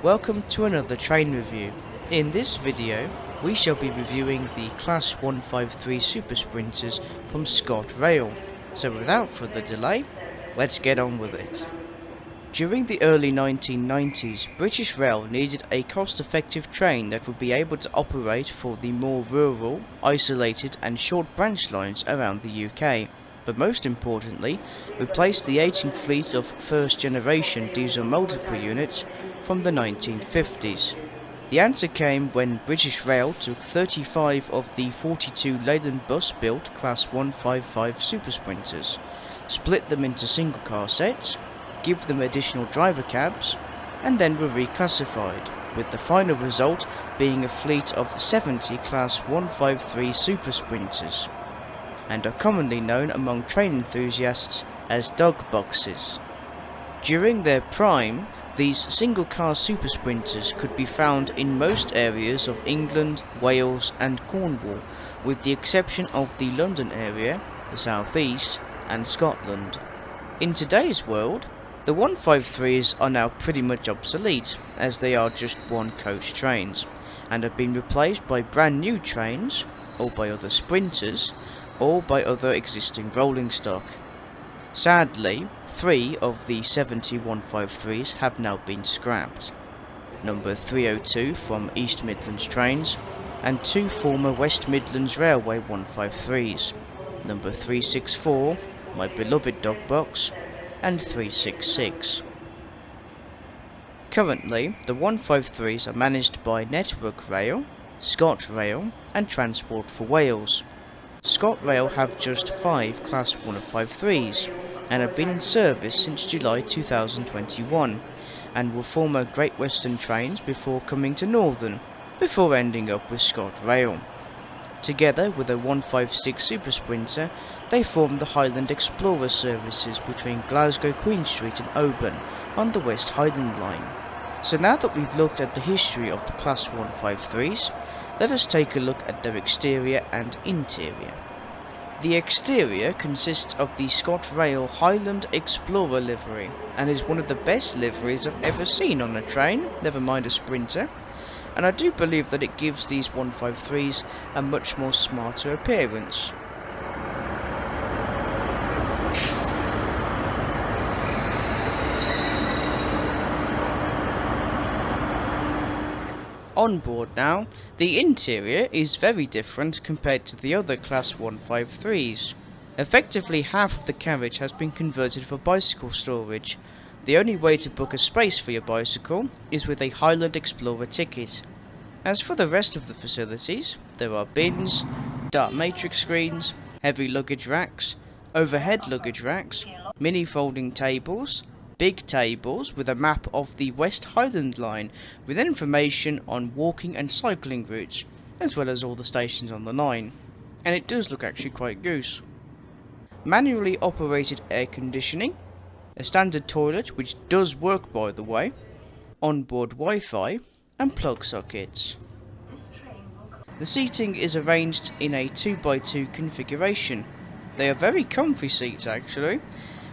Welcome to another train review. In this video, we shall be reviewing the Class 153 Super Sprinters from Scotrail. So without further delay, let's get on with it. During the early 1990s, British Rail needed a cost-effective train that would be able to operate for the more rural, isolated and short branch lines around the UK, but most importantly, replace the aging fleet of first-generation diesel multiple units from the 1950s. The answer came when British Rail took 35 of the 42 Leyland bus-built Class 155 Super Sprinters, split them into single-car sets, give them additional driver cabs, and then were reclassified, with the final result being a fleet of 70 Class 153 Super Sprinters, and are commonly known among train enthusiasts as dog boxes. During their prime, these single-car Super Sprinters could be found in most areas of England, Wales and Cornwall, with the exception of the London area, the South East and Scotland. In today's world, the 153s are now pretty much obsolete, as they are just one-coach trains, and have been replaced by brand new trains, or by other sprinters, or by other existing rolling stock. Sadly, 3 of the 70 153s have now been scrapped. Number 302 from East Midlands Trains, and 2 former West Midlands Railway 153s, number 364, my beloved dog box, and 366. Currently, the 153s are managed by Network Rail, Scotrail and Transport for Wales. Scotrail have just 5 Class 153s and have been in service since July 2021 and were former Great Western trains before coming to Northern, before ending up with Scotrail. Together with a 156 Super Sprinter, they form the Highland Explorer services between Glasgow Queen Street and Oban on the West Highland Line. So now that we've looked at the history of the Class 153s, let us take a look at their exterior and interior. The exterior consists of the Scotrail Highland Explorer livery, and is one of the best liveries I've ever seen on a train, never mind a sprinter, and I do believe that it gives these 153s a much more smarter appearance. On board now, the interior is very different compared to the other Class 153s. Effectively half of the carriage has been converted for bicycle storage. The only way to book a space for your bicycle is with a Highland Explorer ticket. As for the rest of the facilities, there are bins, dark matrix screens, heavy luggage racks, overhead luggage racks, mini folding tables, big tables with a map of the West Highland Line with information on walking and cycling routes, as well as all the stations on the line. And it does look actually quite goose. Manually operated air conditioning, a standard toilet which does work by the way, onboard Wi-Fi and plug sockets. The seating is arranged in a 2x2 configuration. They are very comfy seats actually.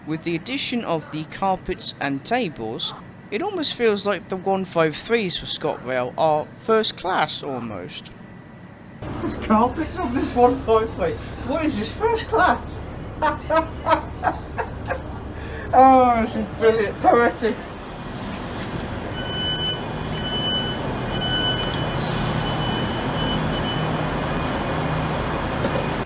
With the addition of the carpets and tables, it almost feels like the 153s for Scotrail are first class almost. There's carpets on this 153. What is this, first class? Oh, this is brilliant, poetic.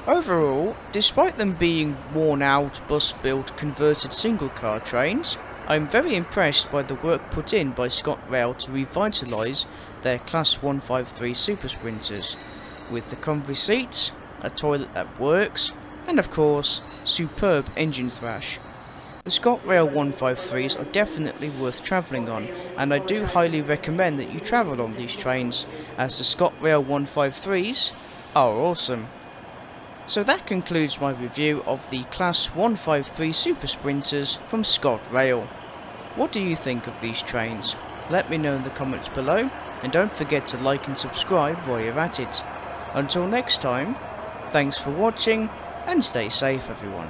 Overall, despite them being worn-out, bus-built, converted single-car trains, I'm very impressed by the work put in by Scotrail to revitalise their Class 153 Super Sprinters, with the comfy seats, a toilet that works, and of course, superb engine thrash. The Scotrail 153s are definitely worth travelling on, and I do highly recommend that you travel on these trains, as the Scotrail 153s are awesome. So that concludes my review of the Class 153 Super Sprinters from Scotrail. What do you think of these trains? Let me know in the comments below, and don't forget to like and subscribe while you're at it. Until next time, thanks for watching, and stay safe everyone.